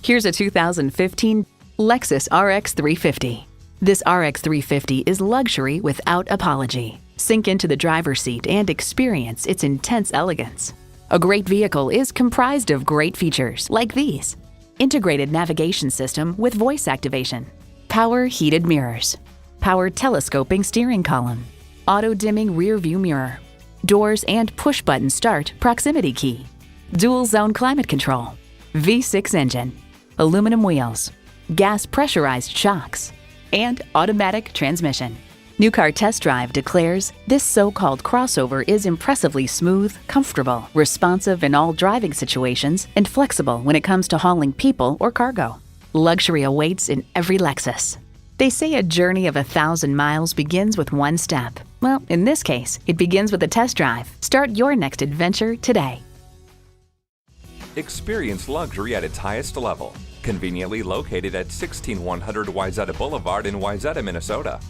Here's a 2015 Lexus RX 350. This RX 350 is luxury without apology. Sink into the driver's seat and experience its intense elegance. A great vehicle is comprised of great features like these: integrated navigation system with voice activation, power heated mirrors, power telescoping steering column, auto-dimming rear view mirror, doors and push-button start proximity key, dual-zone climate control, V6 engine, aluminum wheels, gas pressurized shocks, and automatic transmission. New Car Test Drive declares this so-called crossover is impressively smooth, comfortable, responsive in all driving situations, and flexible when it comes to hauling people or cargo. Luxury awaits in every Lexus. They say a journey of 1,000 miles begins with one step. Well, in this case, it begins with a test drive. Start your next adventure today. Experience luxury at its highest level. Conveniently located at 16100 Wayzata Boulevard in Wayzata, Minnesota.